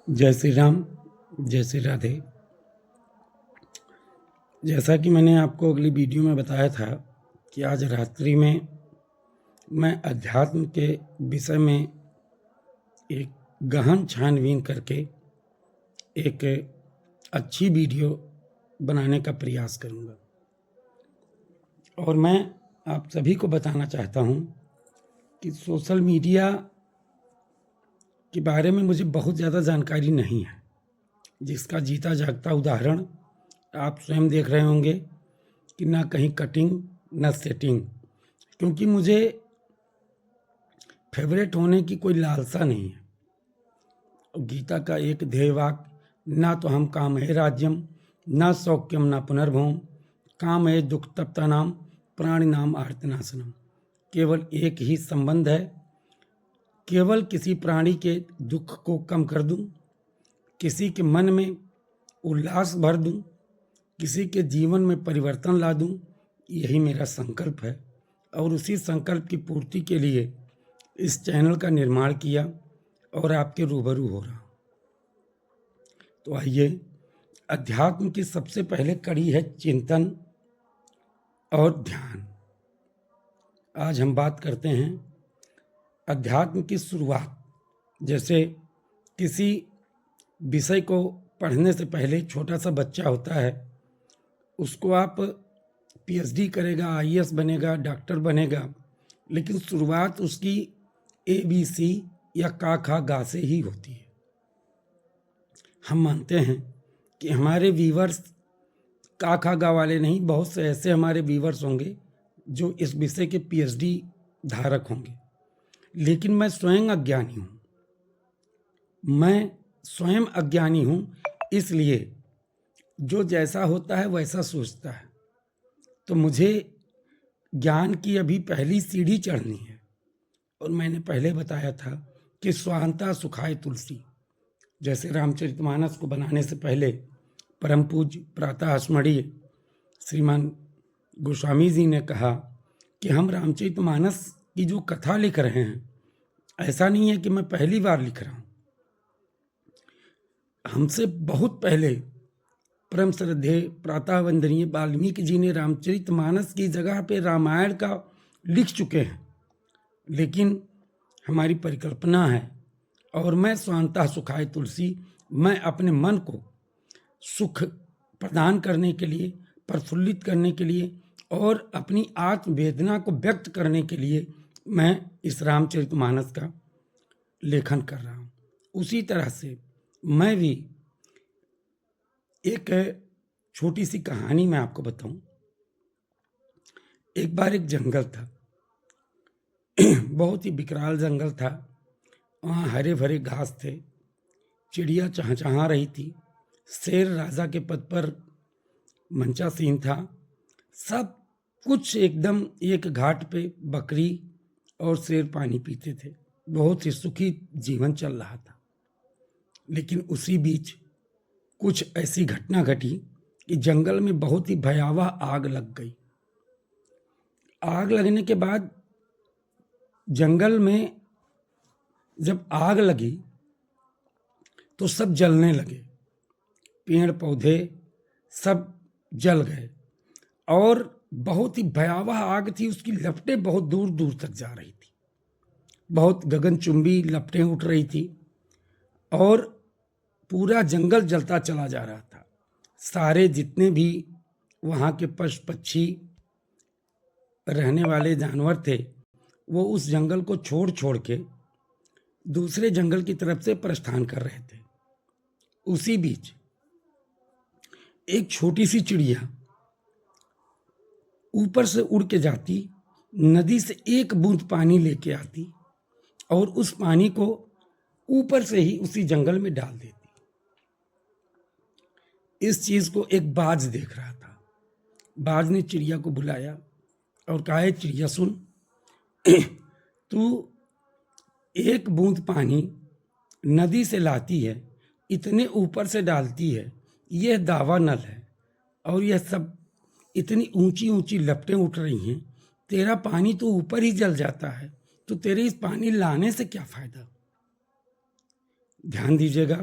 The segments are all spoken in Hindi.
जय श्री राम, जय श्री राधे। जैसा कि मैंने आपको अगली वीडियो में बताया था कि आज रात्रि में मैं अध्यात्म के विषय में एक गहन छानबीन करके एक अच्छी वीडियो बनाने का प्रयास करूंगा। और मैं आप सभी को बताना चाहता हूं कि सोशल मीडिया के बारे में मुझे बहुत ज़्यादा जानकारी नहीं है, जिसका जीता जागता उदाहरण आप स्वयं देख रहे होंगे कि ना कहीं कटिंग ना सेटिंग, क्योंकि मुझे फेवरेट होने की कोई लालसा नहीं है। गीता का एक ध्येय वाक्य, ना तो हम काम है राज्यम ना सौख्यम ना पुनर्भोम काम है दुख तप्ता नाम प्राणी नाम आर्तनाशनम। केवल एक ही संबंध है, केवल किसी प्राणी के दुख को कम कर दूं, किसी के मन में उल्लास भर दूं, किसी के जीवन में परिवर्तन ला दूं, यही मेरा संकल्प है। और उसी संकल्प की पूर्ति के लिए इस चैनल का निर्माण किया और आपके रूबरू हो रहा। तो आइए, अध्यात्म की सबसे पहले कड़ी है चिंतन और ध्यान। आज हम बात करते हैं अध्यात्म की शुरुआत। जैसे किसी विषय को पढ़ने से पहले छोटा सा बच्चा होता है, उसको आप पीएचडी करेगा, आईएएस बनेगा, डॉक्टर बनेगा, लेकिन शुरुआत उसकी ABC या का खा गा से ही होती है। हम मानते हैं कि हमारे व्यूवर्स का खा गा वाले नहीं, बहुत से ऐसे हमारे व्यूवर्स होंगे जो इस विषय के पीएचडी धारक होंगे, लेकिन मैं स्वयं अज्ञानी हूँ। इसलिए जो जैसा होता है वैसा सोचता है। तो मुझे ज्ञान की अभी पहली सीढ़ी चढ़नी है। और मैंने पहले बताया था कि स्वांता सुखाय तुलसी। जैसे रामचरितमानस को बनाने से पहले परम पूज्य प्रातः स्मरणीय श्रीमान गोस्वामी जी ने कहा कि हम रामचरितमानस की जो कथा लिख रहे हैं, ऐसा नहीं है कि मैं पहली बार लिख रहा हूँ। हमसे बहुत पहले परम श्रद्धेय प्रातः वंदनीय वाल्मीकि जी ने रामचरितमानस की जगह पे रामायण का लिख चुके हैं। लेकिन हमारी परिकल्पना है, और मैं स्वांतः सुखाय तुलसी, मैं अपने मन को सुख प्रदान करने के लिए, प्रफुल्लित करने के लिए और अपनी आत्मवेदना को व्यक्त करने के लिए मैं इस रामचरितमानस का लेखन कर रहा हूँ। उसी तरह से मैं भी एक छोटी सी कहानी मैं आपको बताऊं। एक बार एक जंगल था, बहुत ही विकराल जंगल था। वहाँ हरे भरे घास थे, चिड़िया चहचहा रही थी, शेर राजा के पद पर मंचासीन था। सब कुछ एकदम एक घाट पे बकरी और शेर पानी पीते थे। बहुत ही सुखी जीवन चल रहा था। लेकिन उसी बीच कुछ ऐसी घटना घटी कि जंगल में बहुत ही भयावह आग लग गई। आग लगने के बाद जंगल में जब आग लगी तो सब जलने लगे, पेड़ पौधे सब जल गए। और बहुत ही भयावह आग थी, उसकी लपटें बहुत दूर दूर तक जा रही थी, बहुत गगनचुंबी लपटें उठ रही थी और पूरा जंगल जलता चला जा रहा था। सारे जितने भी वहाँ के पशु पक्षी रहने वाले जानवर थे, वो उस जंगल को छोड़ छोड़ के दूसरे जंगल की तरफ से प्रस्थान कर रहे थे। उसी बीच एक छोटी सी चिड़िया ऊपर से उड़ के जाती, नदी से एक बूंद पानी लेके आती और उस पानी को ऊपर से ही उसी जंगल में डाल देती। इस चीज को एक बाज देख रहा था। बाज ने चिड़िया को बुलाया और कहा, है चिड़िया सुन, तू एक बूंद पानी नदी से लाती है, इतने ऊपर से डालती है, यह दावा नल है और यह सब इतनी ऊंची ऊंची लपटें उठ रही हैं, तेरा पानी तो ऊपर ही जल जाता है, तो तेरे इस पानी लाने से क्या फायदा। ध्यान दीजिएगा,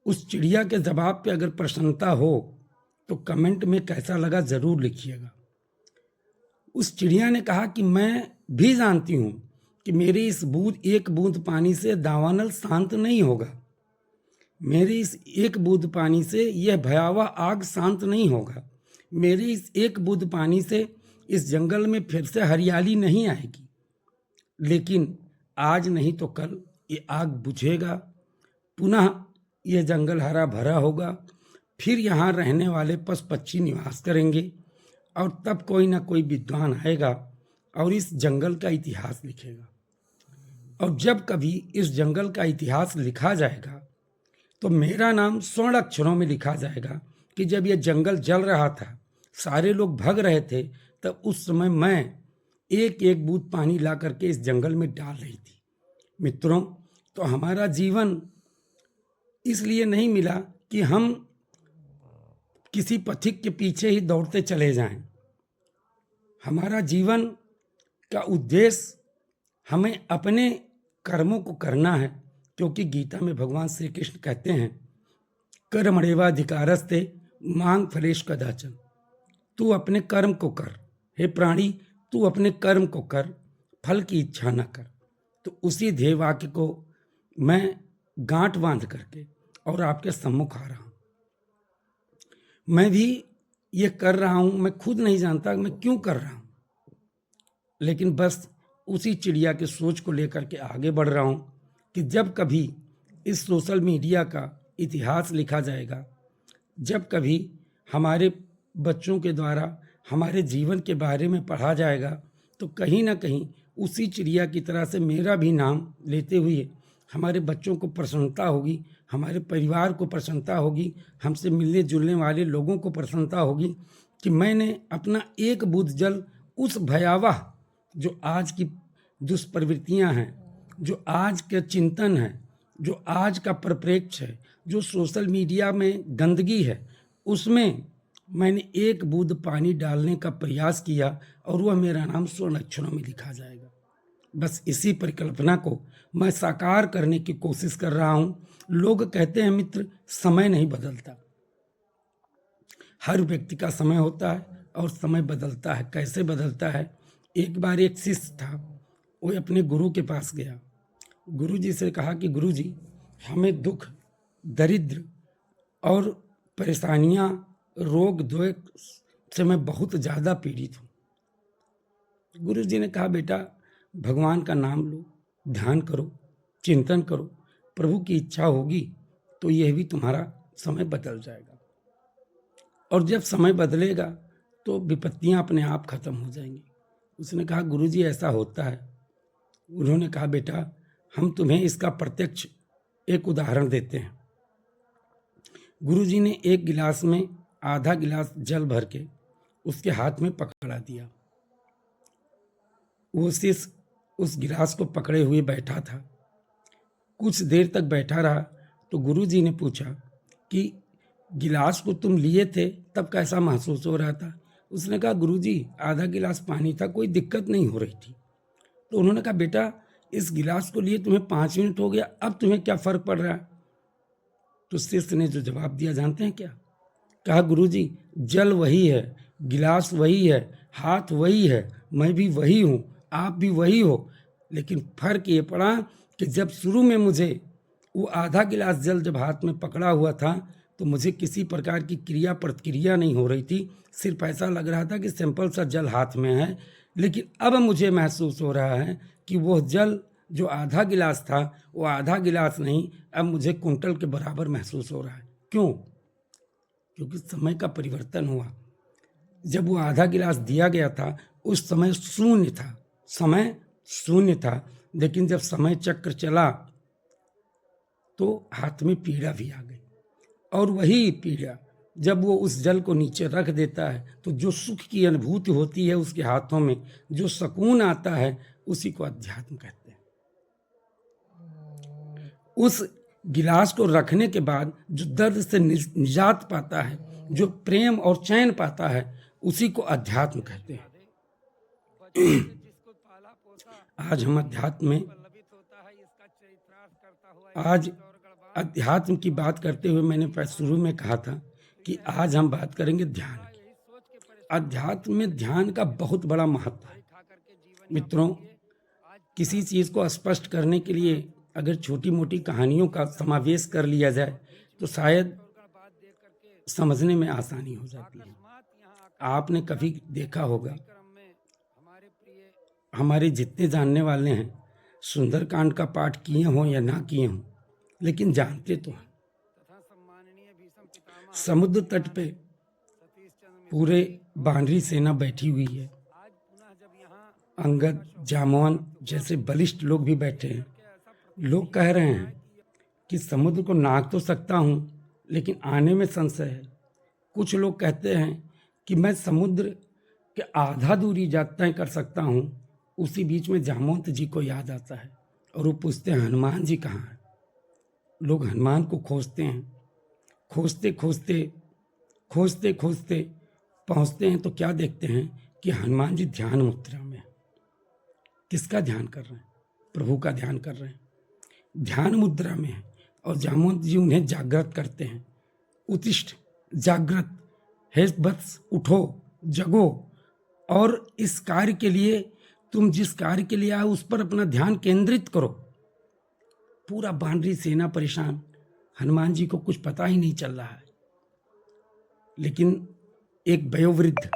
उस चिड़िया के जवाब पे अगर प्रसन्नता हो तो कमेंट में कैसा लगा जरूर लिखिएगा। उस चिड़िया ने कहा कि मैं भी जानती हूं कि मेरी इस एक बूंद पानी से दावानल शांत नहीं होगा, मेरी इस एक बूंद पानी से यह भयावह आग शांत नहीं होगा, मेरी इस एक बूंद पानी से इस जंगल में फिर से हरियाली नहीं आएगी। लेकिन आज नहीं तो कल ये आग बुझेगा, पुनः यह जंगल हरा भरा होगा, फिर यहाँ रहने वाले पशु पक्षी निवास करेंगे और तब कोई ना कोई विद्वान आएगा और इस जंगल का इतिहास लिखेगा। और जब कभी इस जंगल का इतिहास लिखा जाएगा तो मेरा नाम स्वर्ण अक्षरों में लिखा जाएगा कि जब यह जंगल जल रहा था, सारे लोग भग रहे थे, तब उस समय मैं एक एक बूंद पानी ला करके इस जंगल में डाल रही थी। मित्रों, तो हमारा जीवन इसलिए नहीं मिला कि हम किसी पथिक के पीछे ही दौड़ते चले जाएं। हमारा जीवन का उद्देश्य हमें अपने कर्मों को करना है, क्योंकि गीता में भगवान श्री कृष्ण कहते हैं कर्मण्येवाधिकारस्ते मांग फलेषु कदाचन। तू अपने कर्म को कर, हे प्राणी, तू अपने कर्म को कर, फल की इच्छा न कर। तो उसी ध्येय वाक्य को मैं गांठ बांध करके और आपके सम्मुख आ रहा हूं। मैं भी ये कर रहा हूं, मैं खुद नहीं जानता मैं क्यों कर रहा हूं, लेकिन बस उसी चिड़िया की सोच को लेकर के आगे बढ़ रहा हूं कि जब कभी इस सोशल मीडिया का इतिहास लिखा जाएगा, जब कभी हमारे बच्चों के द्वारा हमारे जीवन के बारे में पढ़ा जाएगा, तो कहीं ना कहीं उसी चिड़िया की तरह से मेरा भी नाम लेते हुए हमारे बच्चों को प्रसन्नता होगी, हमारे परिवार को प्रसन्नता होगी, हमसे मिलने जुलने वाले लोगों को प्रसन्नता होगी कि मैंने अपना एक बूंद जल उस भयावह जो आज की दुष्प्रवृत्तियां हैं, जो आज के चिंतन है, जो आज का परिप्रेक्ष्य है, जो सोशल मीडिया में गंदगी है, उसमें मैंने एक बूंद पानी डालने का प्रयास किया और वह मेरा नाम स्वर्ण अक्षरों में लिखा जाएगा। बस इसी परिकल्पना को मैं साकार करने की कोशिश कर रहा हूं। लोग कहते हैं मित्र, समय नहीं बदलता। हर व्यक्ति का समय होता है और समय बदलता है। कैसे बदलता है? एक बार एक शिष्य था, वो अपने गुरु के पास गया। गुरु जी से कहा कि गुरु जी, हमें दुख, दरिद्र और परेशानियां, रोग द्वेग से मैं बहुत ज़्यादा पीड़ित हूँ। गुरु जी ने कहा, बेटा भगवान का नाम लो, ध्यान करो, चिंतन करो, प्रभु की इच्छा होगी तो यह भी तुम्हारा समय बदल जाएगा। और जब समय बदलेगा तो विपत्तियां अपने आप खत्म हो जाएंगी। उसने कहा, गुरुजी ऐसा होता है? उन्होंने कहा, बेटा हम तुम्हें इसका प्रत्यक्ष एक उदाहरण देते हैं। गुरुजी ने एक गिलास में आधा गिलास जल भर के उसके हाथ में पकड़ा दिया। वो शिष्य उस गिलास को पकड़े हुए बैठा था। कुछ देर तक बैठा रहा तो गुरुजी ने पूछा कि गिलास को तुम लिए थे तब कैसा महसूस हो रहा था? उसने कहा, गुरुजी आधा गिलास पानी था, कोई दिक्कत नहीं हो रही थी। तो उन्होंने कहा, बेटा इस गिलास को लिए तुम्हें 5 मिनट हो गया, अब तुम्हें क्या फर्क पड़ रहा है? तो शिष्य ने जो जवाब दिया जानते हैं क्या? कहा, गुरुजी जल वही है, गिलास वही है, हाथ वही है, मैं भी वही हूँ, आप भी वही हो, लेकिन फर्क ये पड़ा कि जब शुरू में मुझे वो आधा गिलास जल जब हाथ में पकड़ा हुआ था तो मुझे किसी प्रकार की क्रिया प्रतिक्रिया नहीं हो रही थी, सिर्फ ऐसा लग रहा था कि सिंपल सा जल हाथ में है। लेकिन अब मुझे महसूस हो रहा है कि वो जल जो आधा गिलास था वो आधा गिलास नहीं, अब मुझे कुंटल के बराबर महसूस हो रहा है। क्यों? क्योंकि समय का परिवर्तन हुआ। जब वो आधा गिलास दिया गया था उस समय शून्य था, समय शून्य था, लेकिन जब समय चक्र चला तो हाथ में पीड़ा भी आ गई। और वही पीड़ा जब वो उस जल को नीचे रख देता है तो जो सुख की अनुभूति होती है उसके हाथों में, जो सुकून आता है, उसी को अध्यात्म कहते हैं। उस गिलास को रखने के बाद जो दर्द से निजात पाता है, जो प्रेम और चैन पाता है, उसी को अध्यात्म कहते हैं। आज हम अध्यात्म में, आज अध्यात्म की बात करते हुए मैंने शुरू में कहा था कि आज हम बात करेंगे ध्यान की। अध्यात्म में ध्यान का बहुत बड़ा महत्व है। मित्रों, किसी चीज को स्पष्ट करने के लिए अगर छोटी मोटी कहानियों का समावेश कर लिया जाए तो शायद समझने में आसानी हो जाती है। आपने कभी देखा होगा, हमारे जितने जानने वाले हैं सुंदरकांड का पाठ किए हों या ना किए हों, लेकिन जानते तो हैं समुद्र तट पे पूरे बानरी सेना बैठी हुई है। अंगद, जामवंत जैसे बलिष्ठ लोग भी बैठे हैं। लोग कह रहे हैं कि समुद्र को नाग तो सकता हूं, लेकिन आने में संशय है। कुछ लोग कहते हैं कि मैं समुद्र के आधा दूरी तय कर सकता हूं। उसी बीच में जामवंत जी को याद आता है और वो पूछते हैं हनुमान जी कहाँ हैं। लोग हनुमान को खोजते हैं, खोजते खोजते खोजते खोजते पहुंचते हैं तो क्या देखते हैं कि हनुमान जी ध्यान मुद्रा में हैं। किसका ध्यान कर रहे हैं? प्रभु का ध्यान कर रहे हैं, ध्यान मुद्रा में है। और जामवंत जी उन्हें जागृत करते हैं, उत्तिष्ठ, जागृत, हे वत्स, उठो, जगो और इस कार्य के लिए, तुम जिस कार्य के लिए आए उस पर अपना ध्यान केंद्रित करो। पूरा बानरी सेना परेशान, हनुमान जी को कुछ पता ही नहीं चल रहा है। लेकिन एक वयोवृद्ध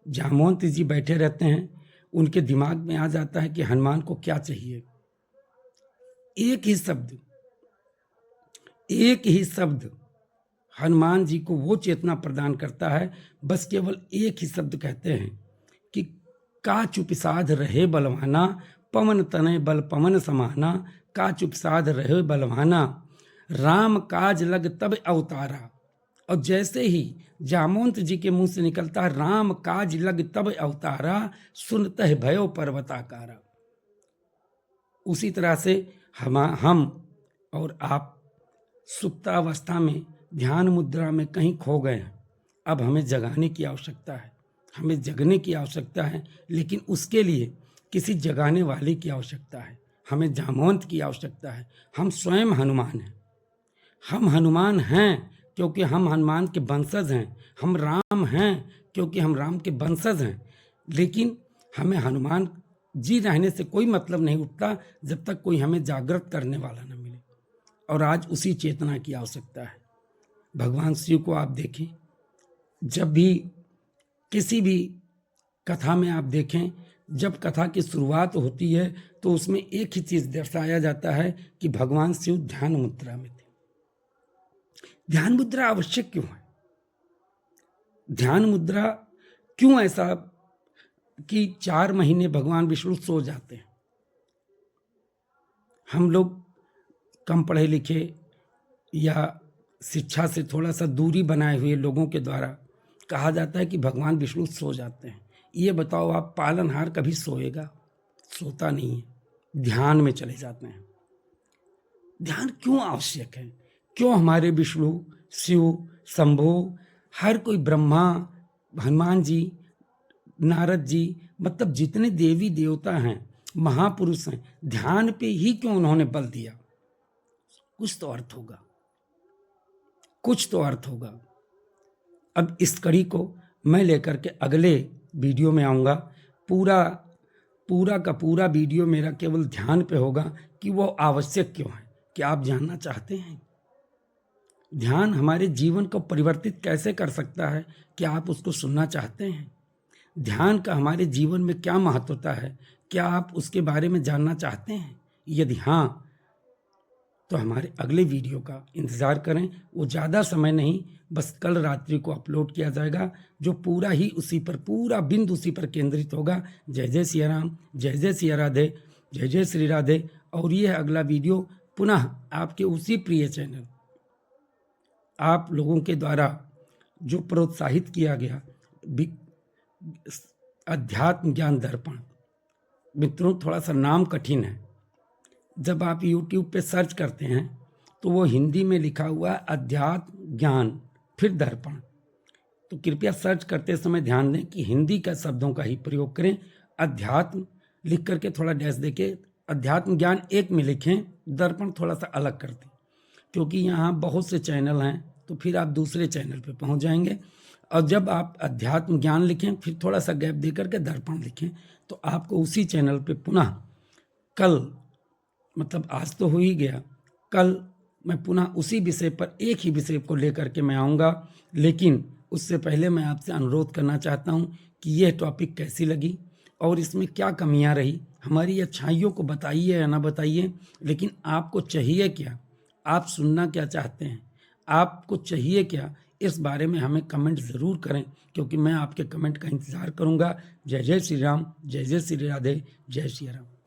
जामवंत जी बैठे रहते हैं, उनके दिमाग में आ जाता है कि हनुमान को क्या चाहिए। एक ही शब्द हनुमान जी को वो चेतना प्रदान करता है। बस केवल एक ही शब्द कहते हैं कि का चुप साध रहे बलवाना, पवन तनय बल पवन समाना, का चुप साध रहे बलवाना, राम काज लग तब अवतारा। और जैसे ही जामवंत जी के मुंह से निकलता है राम काज लग तब अवतारा, सुनतः भयो पर्वताकारा, उसी तरह से हम और आप सुप्तावस्था में ध्यान मुद्रा में कहीं खो गए हैं। अब हमें जगाने की आवश्यकता है, हमें जगने की आवश्यकता है, लेकिन उसके लिए किसी जगाने वाले की आवश्यकता है। हमें जामवंत की आवश्यकता है। हम स्वयं हनुमान हैं। हम हनुमान हैं क्योंकि हम हनुमान के वंशज हैं। हम राम हैं क्योंकि हम राम के वंशज हैं। लेकिन हमें हनुमान जी रहने से कोई मतलब नहीं उठता जब तक कोई हमें जागृत करने वाला न मिले। और आज उसी चेतना की आवश्यकता है। भगवान शिव को आप देखें, जब भी किसी भी कथा में आप देखें, जब कथा की शुरुआत होती है तो उसमें एक ही चीज दर्शाया जाता है कि भगवान शिव ध्यान मुद्रा में थे। ध्यान मुद्रा आवश्यक क्यों है? ध्यान मुद्रा क्यों ऐसा कि 4 महीने भगवान विष्णु सो जाते हैं? हम लोग कम पढ़े लिखे या शिक्षा से थोड़ा सा दूरी बनाए हुए लोगों के द्वारा कहा जाता है कि भगवान विष्णु सो जाते हैं। ये बताओ, आप पालनहार कभी सोएगा? सोता नहीं है, ध्यान में चले जाते हैं। ध्यान क्यों आवश्यक है? क्यों हमारे विष्णु, शिव, शंभु, हर कोई, ब्रह्मा, हनुमान जी, नारद जी, मतलब जितने देवी देवता हैं, महापुरुष हैं, ध्यान पे ही क्यों उन्होंने बल दिया? कुछ तो अर्थ होगा, कुछ तो अर्थ होगा। अब इस कड़ी को मैं लेकर के अगले वीडियो में आऊँगा। पूरा का पूरा वीडियो मेरा केवल ध्यान पे होगा कि वो आवश्यक क्यों है। क्या आप जानना चाहते हैं? ध्यान हमारे जीवन को परिवर्तित कैसे कर सकता है? क्या आप उसको सुनना चाहते हैं? ध्यान का हमारे जीवन में क्या महत्वता है? क्या आप उसके बारे में जानना चाहते हैं? यदि हाँ, तो हमारे अगले वीडियो का इंतज़ार करें। वो ज़्यादा समय नहीं, बस कल रात्रि को अपलोड किया जाएगा, जो पूरा ही उसी पर, पूरा बिंदु उसी पर केंद्रित होगा। जय जय सिया राम, जय जय सिया राधे, जय जय श्री राधे। और ये है अगला वीडियो, पुनः आपके उसी प्रिय चैनल, आप लोगों के द्वारा जो प्रोत्साहित किया गया अध्यात्म ज्ञान दर्पण। मित्रों, थोड़ा सा नाम कठिन है। जब आप YouTube पे सर्च करते हैं तो वो हिंदी में लिखा हुआ है अध्यात्म ज्ञान फिर दर्पण। तो कृपया सर्च करते समय ध्यान दें कि हिंदी का शब्दों का ही प्रयोग करें। अध्यात्म लिख करके थोड़ा डैश देके अध्यात्म ज्ञान एक में लिखें, दर्पण थोड़ा सा अलग कर दें। क्योंकि यहाँ बहुत से चैनल हैं, तो फिर आप दूसरे चैनल पे पहुँच जाएंगे। और जब आप अध्यात्म ज्ञान लिखें, फिर थोड़ा सा गैप दे करके दर्पण लिखें, तो आपको उसी चैनल पे पुनः कल, मतलब आज तो हो ही गया, कल मैं पुनः उसी विषय पर, एक ही विषय को लेकर के मैं आऊँगा। लेकिन उससे पहले मैं आपसे अनुरोध करना चाहता हूँ कि यह टॉपिक कैसी लगी और इसमें क्या कमियां रही। हमारी अच्छाइयों को बताइए या ना बताइए, लेकिन आपको चाहिए क्या, आप सुनना क्या चाहते हैं, आपको चाहिए क्या, इस बारे में हमें कमेंट ज़रूर करें, क्योंकि मैं आपके कमेंट का इंतज़ार करूँगा। जय जय श्री राम, जय जय श्री राधे, जय श्री राम।